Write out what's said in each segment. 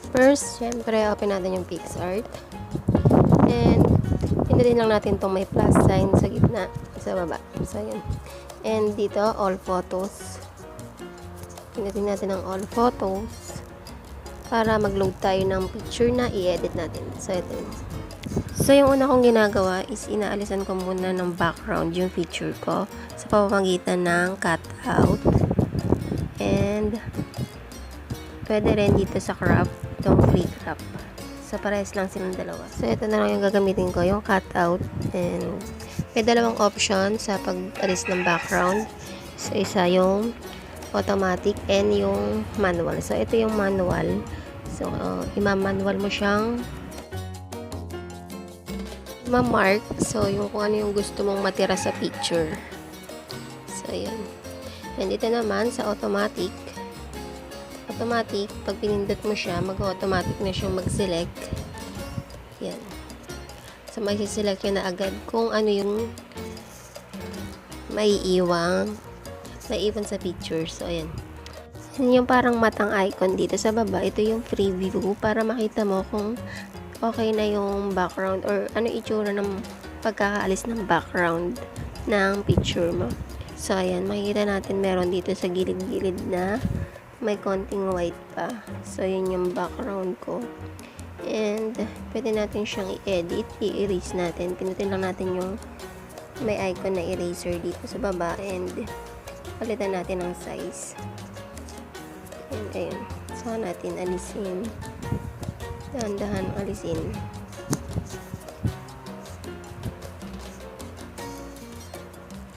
First, syempre, open natin yung PicsArt. And, pindutin lang natin itong may plus sign sa gitna, sa baba. So, yun. And, dito, all photos. Pindutin natin ang all photos para mag-load tayo ng picture na i-edit natin. So, ito yun. So, yung una kong ginagawa is inaalisan ko muna ng background yung picture ko sa pamamagitan ng cutout. And, pwede rin dito sa crop, itong free crop. So, parehas lang silang dalawa. So, ito na lang yung gagamitin ko, yung cutout. And, may dalawang option sa pag-alis ng background. So, isa yung automatic and yung manual. So, ito yung manual. So, ima-manual mo siyang ma-mark. So, yung kung ano yung gusto mong matira sa picture. So, yan. And ito naman sa automatic. Automatic, pag pinindot mo siya, mag-automatic na siyang mag-select. Yan. So, may select yun na agad kung ano yung maiiwan sa picture. So, ayan. Yan yung parang matang icon dito sa baba. Ito yung preview para makita mo kung okay na yung background or ano itsura ng pagkakaalis ng background ng picture mo. So, ayan. Makikita natin meron dito sa gilid-gilid na may konting white pa. So, yun yung background ko. And, pwede natin siyang i-edit. I-erase natin. Pinutin lang natin yung may icon na eraser dito sa baba. And, palitan natin ang size. And, ayun. Saka natin alisin. Dahan-dahan alisin.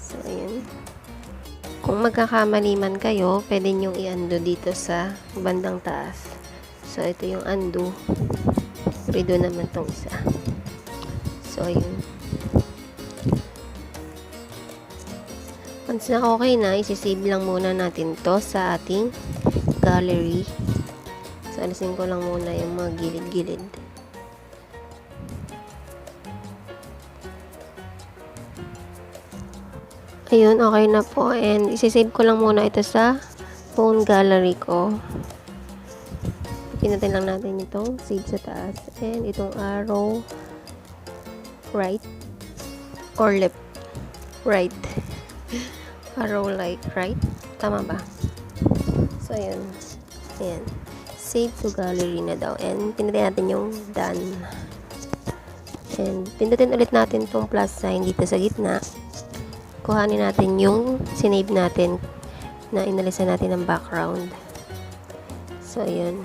So, ayun. Kung magkakamali man kayo, pwede nyong i-undo dito sa bandang taas. So, ito yung undo. Redo naman tong isa. So, ayun. Once na okay na, isi-save lang muna natin to sa ating gallery. So, alisin ko lang muna yung mga gilid-gilid. Ayun, okay na po. And, isi-save ko lang muna ito sa phone gallery ko. Pinutin lang natin itong save sa taas. And, itong arrow right or left. Right. Arrow like right. Tama ba? So, ayun. Ayan. Save to gallery na daw. And, pindutin natin yung done. And, pindutin ulit natin itong plus sign dito sa gitna. Kuhanin natin yung sinave natin na inalisan natin ng background. So, ayun.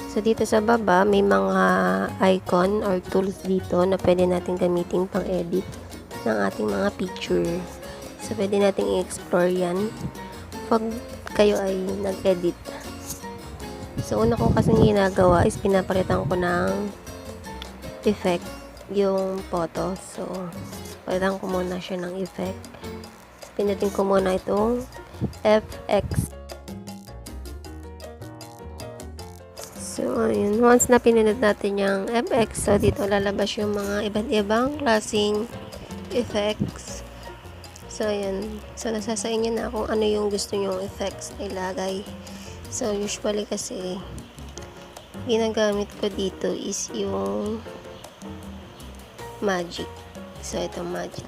So, dito sa baba, may mga icon or tools dito na pwede natin gamitin pang edit ng ating mga picture. So, pwede natin i-explore yan pag kayo ay nag-edit. So, una ko kasing ginagawa is pinapalitan ko ng effect yung photo. So, palitan ko muna siya ng effect. So, pinutin ko muna itong FX. So, ayun. Once na pinindot natin yung FX, so dito lalabas yung mga iba't ibang klaseng effects. So, ayun. So, nasa sa inyo na kung ano yung gusto nyong effects na ilagay. So, usually kasi, ginagamit ko dito is yung magic. So, itong magic.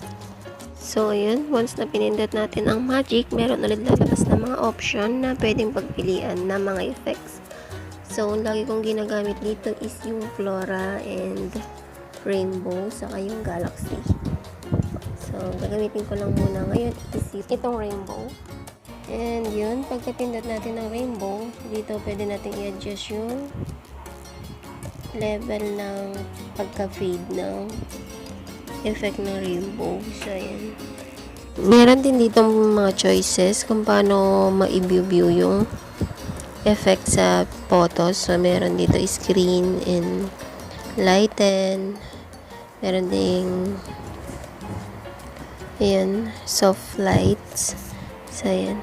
So, ayun. Once na pinindot natin ang magic, meron ulit lalabas na mga option na pwedeng pagpilian na mga effects. So, lagi kong ginagamit dito is yung flora and rainbow, saka yung galaxy. So, gagamitin ko lang muna ngayon is itong rainbow. And yun, pagkapindot natin ng rainbow, dito pwede natin i-adjust yung level ng pagka-fade ng effect ng rainbow. So, ayan. Meron din dito mga choices kung paano ma-view yung effect sa photos. So, meron dito screen and lighten. Meron ding ayan, soft lights. So, ayan.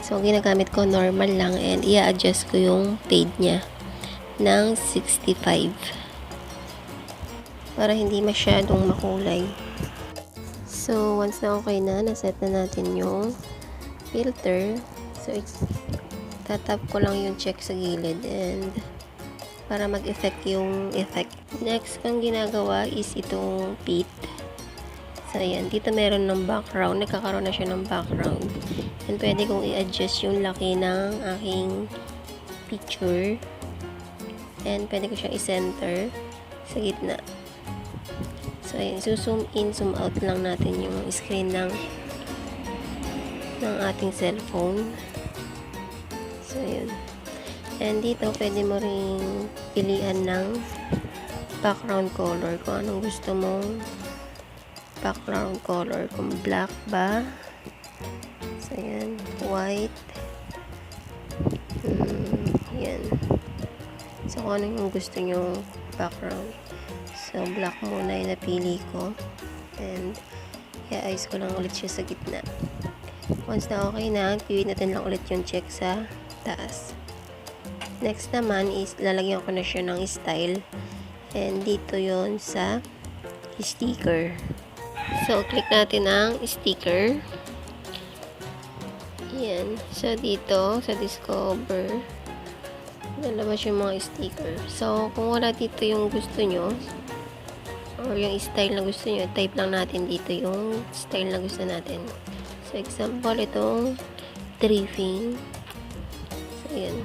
So, ginagamit ko normal lang and i-adjust ko yung fade niya ng 65 para hindi masyadong makulay. So, once na okay na, naset na natin yung filter. So, tatap ko lang yung check sa gilid and para mag-effect yung effect. Next kong ginagawa is itong pit. So, ayan. Dito meron ng background. Nagkakaroon na siya ng background. And pwede kong i-adjust yung laki ng aking picture. And pwede ko siyang i-center sa gitna. So, ayan. Zoom in, zoom out lang natin yung screen ng ating cellphone. So, ayan. And dito, pwede mo ring pilian ng background color. Kung anong gusto mong background color. Kung black ba. So, ayan. White. Ayan. So, kung ano yung gusto nyo background. So, black muna yung napili ko. And, i-ayos ko lang ulit siya sa gitna. Once na okay na, pivot natin lang ulit yung check sa taas. Next naman is, lalagyan ko na siya ng style. And, dito yon sa sticker. So, click natin ang sticker. Ayan. So, dito, sa discover, lalabas yung mga sticker. So, kung wala dito yung gusto nyo, or yung style na gusto nyo, type lang natin dito yung style na gusto natin. So, example, itong draping. So, ayan.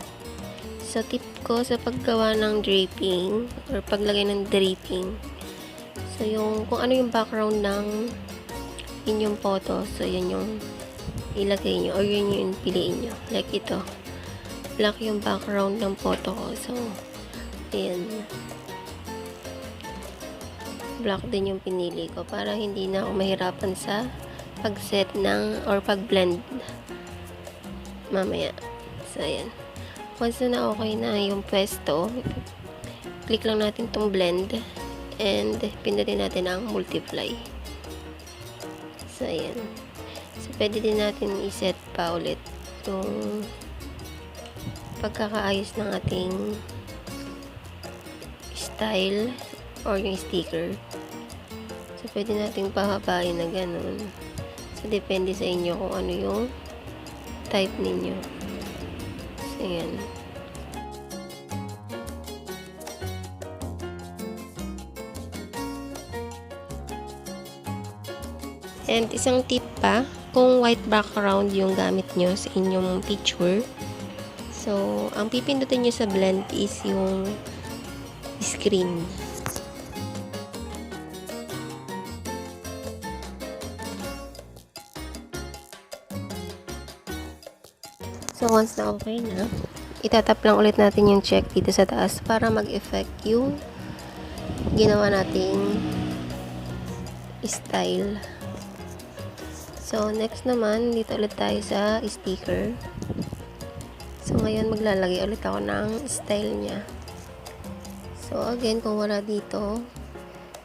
So, tip ko sa paggawa ng draping, or paglagay ng draping, so, kung ano yung background ng inyong photo, so, yan yung ilagay nyo, or yun yung piliin nyo. Like ito. Black yung background ng photo ko. So, ayan. Black din yung pinili ko para hindi na ako mahirapan sa pag-set ng, or pag-blend mamaya. So, ayan. Once na okay na yung pwesto, click lang natin tong blend. And, pindutin natin ang multiply. So, ayan. So, pwede din natin i-set pa ulit yung pagkakaayos ng ating style or yung sticker. So, pwede natin pahabain na ganun. So, depende sa inyo kung ano yung type ninyo. So, ayan. And isang tip pa, kung white background yung gamit nyo sa inyong picture, so, ang pipindutin nyo sa blend is yung screen. So, once na okay na, itatap lang ulit natin yung check dito sa taas para mag-effect yung ginawa nating style. So, next naman, dito ulit tayo sa sticker. So, ngayon maglalagay ulit ako ng style niya. So, again, kung wala dito,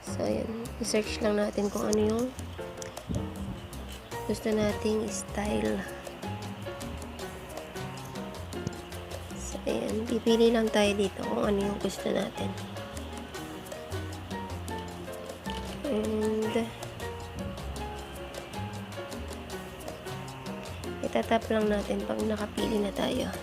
so, ayan, i-search lang natin kung ano yung gusto nating style. So, ayan, pipili lang tayo dito kung ano yung gusto natin. And, itatap lang natin pag nakapili na tayo.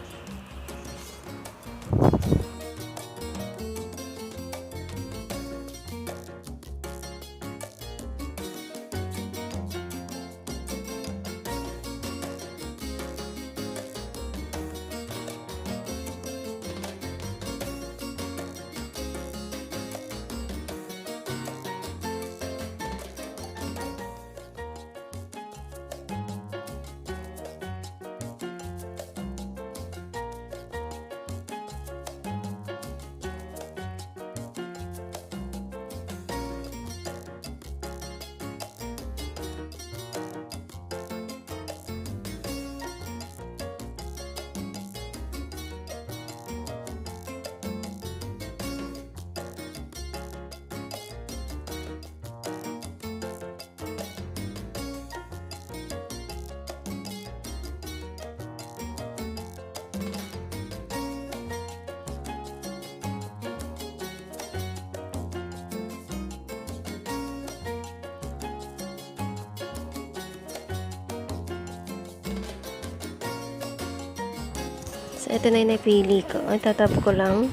So, ito na yung napili ko. Tatap ko lang.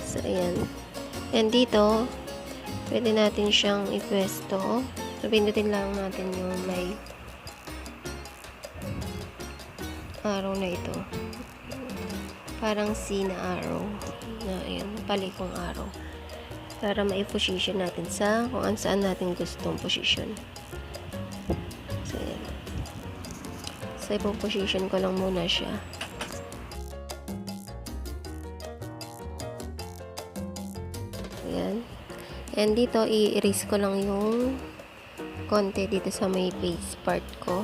So, ayan. And dito, pwede natin siyang ipwesto. So, pindutin lang natin yung may arrow na ito. Parang C na arrow. Na, ayan, palikong arrow. Para ma-position natin sa kung saan natin gustong position. So, ayan. So, ipo-position ko lang muna siya. Ayan. And dito, i-erase ko lang yung konti dito sa may face part ko.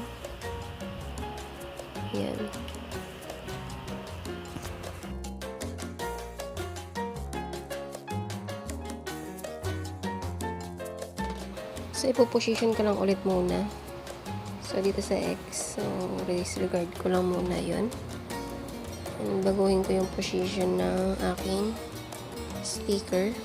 Ayan. So, ipo-position ko lang ulit muna. So, dito sa X. So, disregard ko lang muna yun. And baguhin ko yung position ng aking sticker.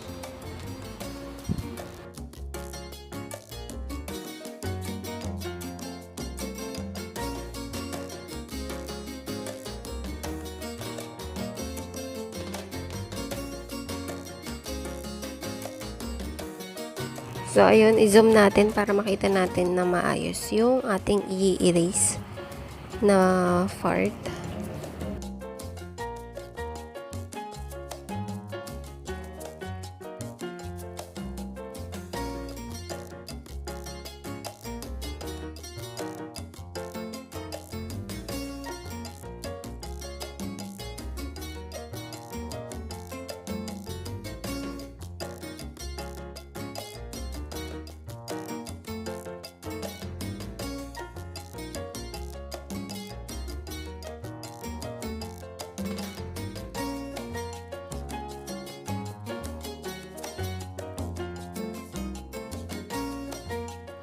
So, ayun, i-zoom natin para makita natin na maayos yung ating i-erase na part.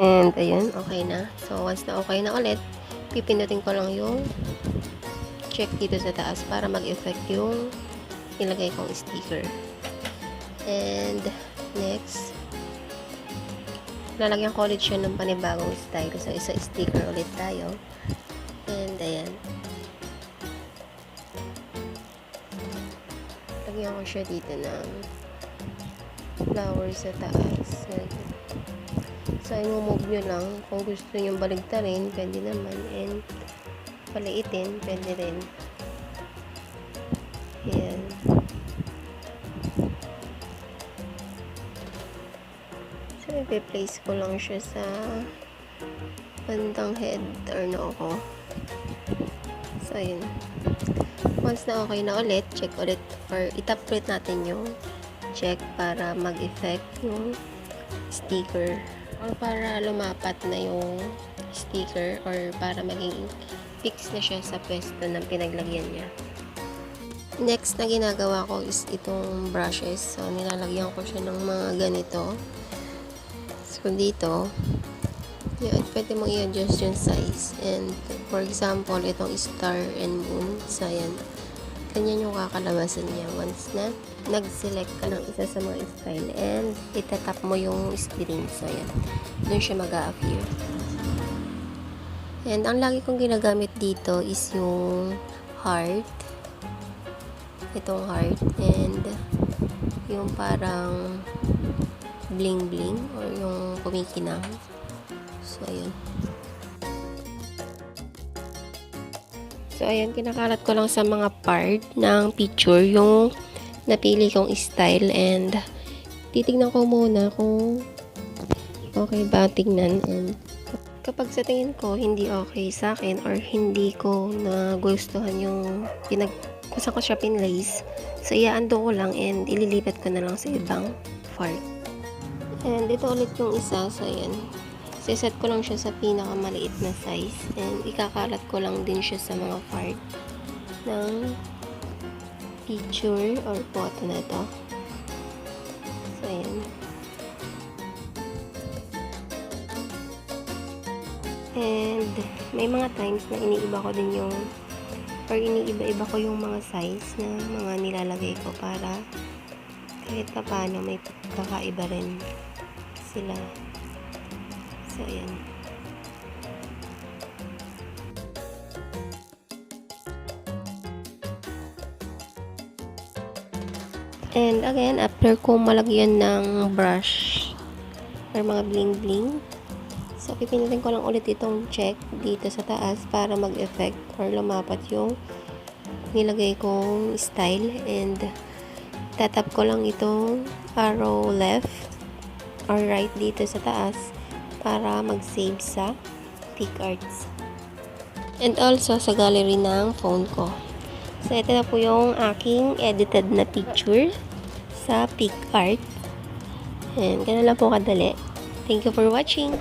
And, ayun, okay na. So, once na okay na ulit, pipindutin ko lang yung check dito sa taas para mag-effect yung nilagay kong sticker. And, next, lalagyan ko ulit siya ng panibagong style. So, isa sticker ulit tayo. And, ayan. Lagyan ko siya dito ng flower sa taas. So, i-move nyo lang. Kung gusto nyo baligtarin, pwede naman. And, paliitin, pwede rin. Ayan. So, i-place ko lang siya sa bandang head or noo ko. So, ayun. Once na okay na ulit, check ulit or itap ulit natin yung check para mag-effect yung sticker. Or para lumapat na yung sticker or para maging fix na siya sa pwesto ng pinaglagyan niya. Next na ginagawa ko is itong brushes. So, nilalagyan ko siya ng mga ganito. So, dito, yan, pwede mong i-adjust yung size. And, for example, itong star and moon. So, yan. Ganyan yung kakalabasan niya once na nag-select ka ng isa sa mga style and itatap mo yung screen. So, yan. Doon siya mag-a-appear. And, ang lagi kong ginagamit dito is yung heart. Itong heart. And, yung parang bling-bling or yung kumikinang. So, ayun. So, ayan, kinakalat ko lang sa mga part ng picture yung napili kong style and titignan ko muna kung okay ba tingnan. And kapag sa tingin ko hindi okay sa akin or hindi ko nagustuhan yung kung saan ko siya pinlace, so iaando ko lang and ililipat ko na lang sa ibang part. And ito ulit yung isa. So, ayan. So, set ko lang siya sa pinakamaliit na size. And, ikakalat ko lang din siya sa mga part ng picture or photo na to. So, ayan. And, may mga times na iniiba ko din yung or iniiba-iba ko yung mga size na mga nilalagay ko para kahit pa paano may kakaiba rin sila. So, ayan. And again, after ko malagyan ng brush or mga bling-bling, so pipindutin ko lang ulit itong check dito sa taas para mag-effect or lumapat yung nilagay kong style, and tatap ko lang itong arrow left or right dito sa taas para mag-save sa PicsArt and also sa gallery ng phone ko. So ito na po yung aking edited na picture sa PicsArt, and ganun lang po kadali. Thank you for watching.